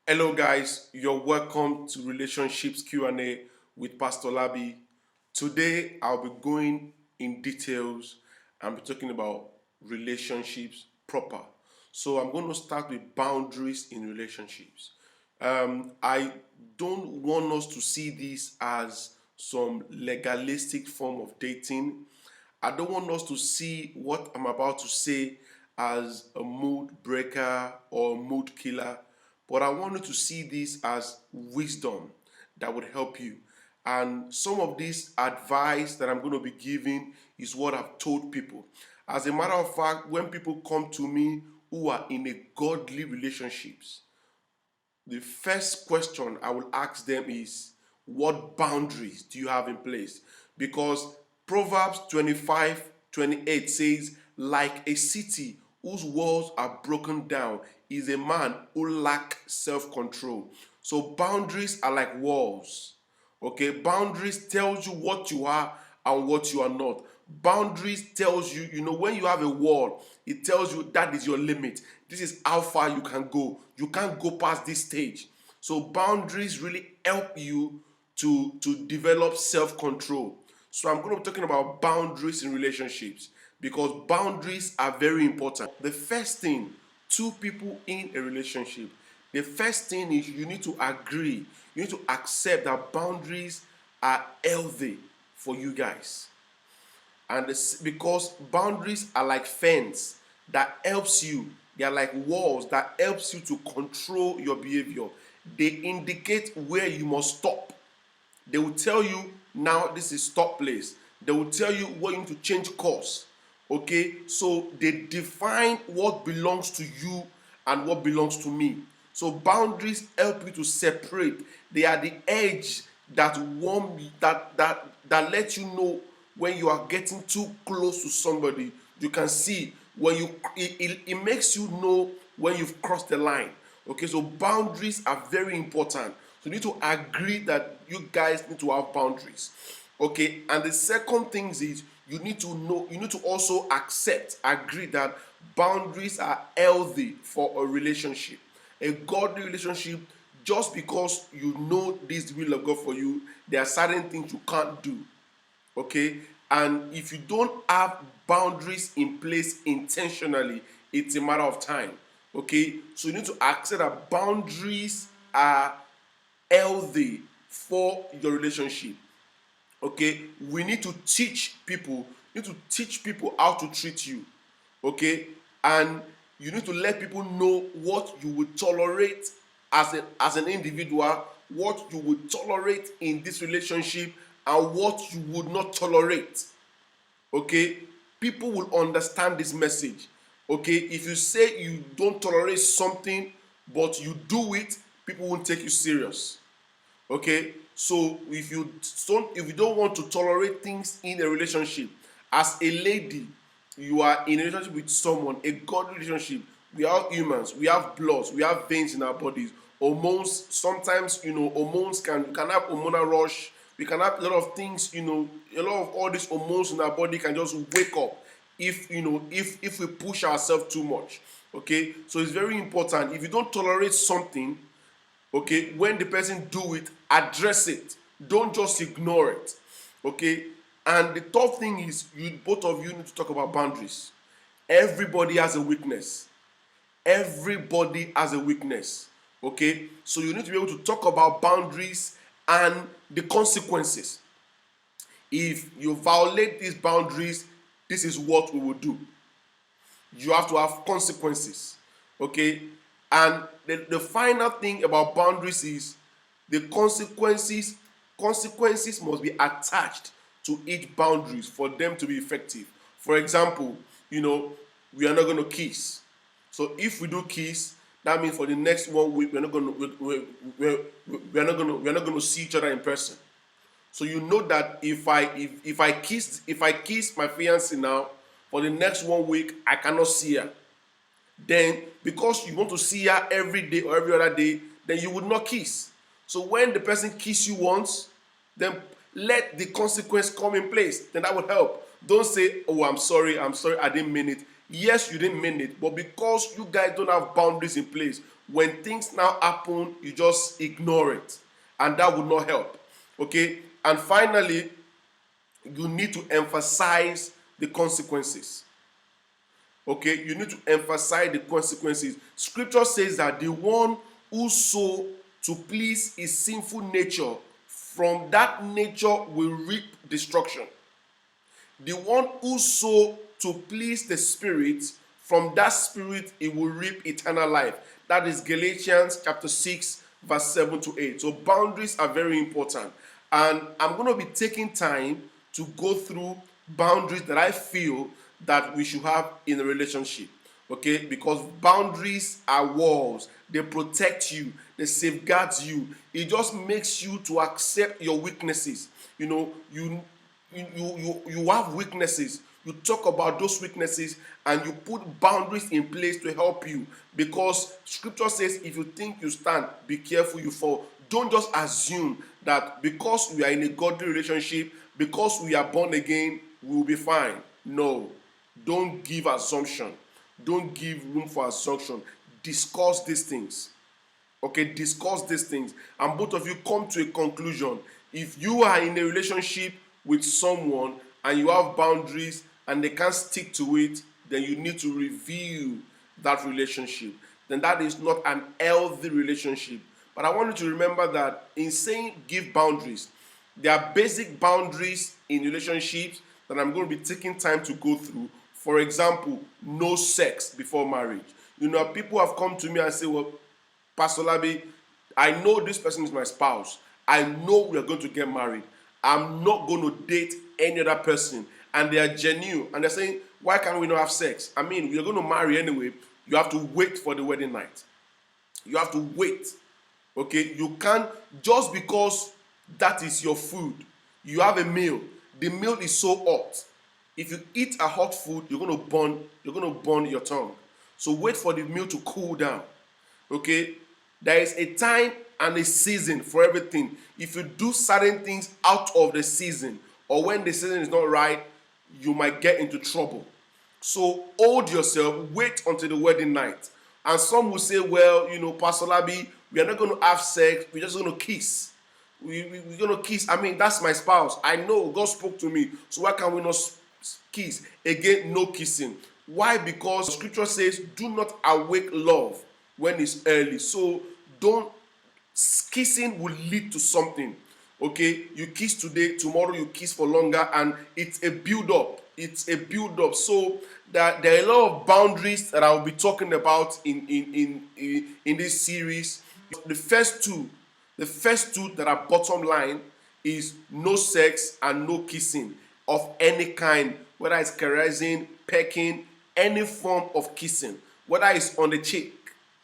Hello, guys. You're welcome to Relationships Q&A with Pastor Labi. Today, I'll be going in details and be talking about relationships proper. So, I'm going to start with boundaries in relationships. I don't want us to see this as some legalistic form of dating. I don't want us to see what I'm about to say as a mood breaker or a mood killer, but I want you to see this as wisdom that would help you. And some of this advice that I'm going to be giving is what I've told people. As a matter of fact, when people come to me who are in a godly relationships, the first question I will ask them is, what boundaries do you have in place? Because Proverbs 25:28 says, like a city whose walls are broken down is a man who lacks self-control. So boundaries are like walls. Okay, boundaries tells you what you are and what you are not. Boundaries tells you, when you have a wall, it tells you that is your limit. This is how far you can go. You can't go past this stage. So boundaries really help you to develop self-control. So I'm going to be talking about boundaries in relationships because boundaries are very important. The first thing, two people in a relationship, the first thing is you need to agree, you need to accept that boundaries are healthy for you guys. And because boundaries are like fence that helps you, they are like walls that helps you to control your behavior. They indicate where you must stop. They will tell you now this is stop place. They will tell you where you need to change course. Okay, so they define what belongs to you and what belongs to me. So boundaries help you to separate. They are the edge that warm that let you know when you are getting too close to somebody. You can see when it makes you know when you've crossed the line. Okay, so boundaries are very important. So you need to agree that you guys need to have boundaries. Okay, and the second thing is you need to also agree that boundaries are healthy for a relationship. A godly relationship, just because you know this is the will of God for you, there are certain things you can't do. Okay, and if you don't have boundaries in place intentionally, it's a matter of time. Okay, so you need to accept that boundaries are healthy for your relationship. Okay, we need to teach people, how to treat you. Okay, and you need to let people know what you would tolerate as an individual, what you would tolerate in this relationship, and what you would not tolerate. Okay, people will understand this message. Okay, if you say you don't tolerate something but you do it, people won't take you serious. Okay, so if you don't want to tolerate things in a relationship, as a lady, you are in a relationship with someone, a god relationship. We are humans, we have bloods, we have veins in our bodies, hormones. Sometimes hormones can have hormonal rush. We can have a lot of things, a lot of all these hormones in our body can just wake up if we push ourselves too much. Okay, so it's very important. If you don't tolerate something, okay, when the person do it, address it. Don't just ignore it. Okay, and the third thing is, you both of you need to talk about boundaries. Everybody has a weakness. Everybody has a weakness. Okay, so you need to be able to talk about boundaries and the consequences. If you violate these boundaries, this is what we will do. You have to have consequences. Okay, and the final thing about boundaries is the consequences must be attached to each boundaries for them to be effective. For example, we are not going to kiss. So if we do kiss, that means for the next 1 week we're not going to we're not going to see each other in person. So you know that if I kiss my fiancée now, for the next 1 week I cannot see her. Then because you want to see her every day or every other day, then you would not kiss. So when the person kiss you once, then let the consequence come in place. Then that would help. Don't say, oh, I'm sorry, I didn't mean it. Yes, you didn't mean it, but because you guys don't have boundaries in place, when things now happen, you just ignore it, and that would not help. Okay? And finally, you need to emphasize the consequences. Okay? You need to emphasize the consequences. Scripture says that the one who sow to please his sinful nature, from that nature will reap destruction. The one who sow to please the Spirit, from that Spirit he will reap eternal life. That is Galatians chapter 6, verse 7 to 8. So boundaries are very important. And I'm going to be taking time to go through boundaries that I feel that we should have in a relationship. Okay? Because boundaries are walls. They protect you. They safeguard you. It just makes you to accept your weaknesses. You know, you have weaknesses. You talk about those weaknesses and you put boundaries in place to help you, because scripture says if you think you stand, be careful you fall. Don't just assume that because we are in a godly relationship, because we are born again, we will be fine. No, don't give assumption. Don't give room for assumption. Discuss these things. Okay, discuss these things, and both of you come to a conclusion. If you are in a relationship with someone and you have boundaries and they can't stick to it, then you need to review that relationship. Then that is not an healthy relationship. But I want you to remember that in saying give boundaries, there are basic boundaries in relationships that I'm going to be taking time to go through. For example, no sex before marriage. You know, people have come to me and say, well, Pastor Labi, I know this person is my spouse. I know we are going to get married. I'm not going to date any other person. And they are genuine. And they're saying, why can't we not have sex? I mean, we are going to marry anyway. You have to wait for the wedding night. You have to wait. Okay? You can't, just because that is your food. You have a meal. The meal is so hot. If you eat a hot food, you're going to burn your tongue. So wait for the meal to cool down. Okay? There is a time and a season for everything. If you do certain things out of the season, or when the season is not right, you might get into trouble. So hold yourself, wait until the wedding night. And some will say, well, you know, Pastor Labi, we are not going to have sex, we're just going to kiss. We're going to kiss. I mean, that's my spouse. I know God spoke to me, so why can't we not kiss? Again, no kissing. Why? Because scripture says, do not awake love when it's early. So don't, kissing will lead to something. Okay, you kiss today, tomorrow you kiss for longer, and it's a build-up. It's a build-up. So there are a lot of boundaries that I'll be talking about in this series. The first two that are bottom line is no sex and no kissing of any kind, whether it's caressing, pecking, any form of kissing, whether it's on the cheek.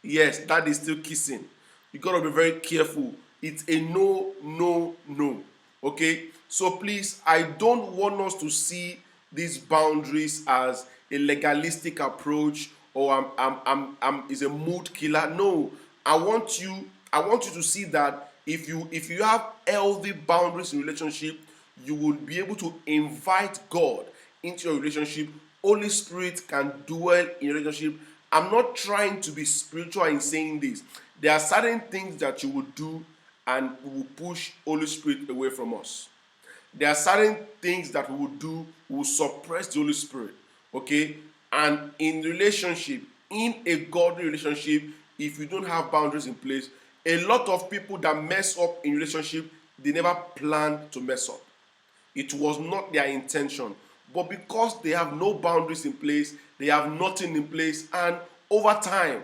Yes, that is still kissing. You gotta be very careful. It's a no, no, no. Okay? So please, I don't want us to see these boundaries as a legalistic approach, or is a mood killer. No. I want you to see that if you have healthy boundaries in relationship, you will be able to invite God into your relationship. Holy Spirit can dwell in your relationship. I'm not trying to be spiritual in saying this. There are certain things that you will do and we will push Holy Spirit away from us. There are certain things that we will do, we will suppress the Holy Spirit. Okay? And in relationship, in a godly relationship, if you don't have boundaries in place, a lot of people that mess up in relationship, they never planned to mess up. It was not their intention. But because they have no boundaries in place, they have nothing in place, and over time,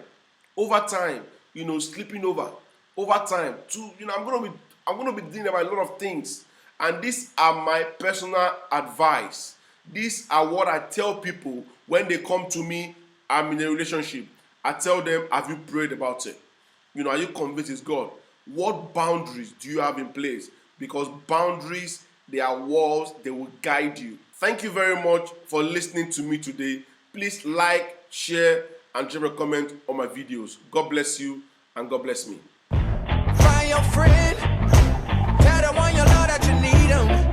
you know, sleeping over time, I'm gonna be thinking about a lot of things. And these are my personal advice. These are what I tell people when they come to me. I'm in a relationship. I tell them, have you prayed about it? You know, are you convinced it's God? What boundaries do you have in place? Because boundaries, they are walls, they will guide you. Thank you very much for listening to me today. Please like, share, and drop a comment on my videos. God bless you, and God bless me. Find your friend, tell the one you love that you need them.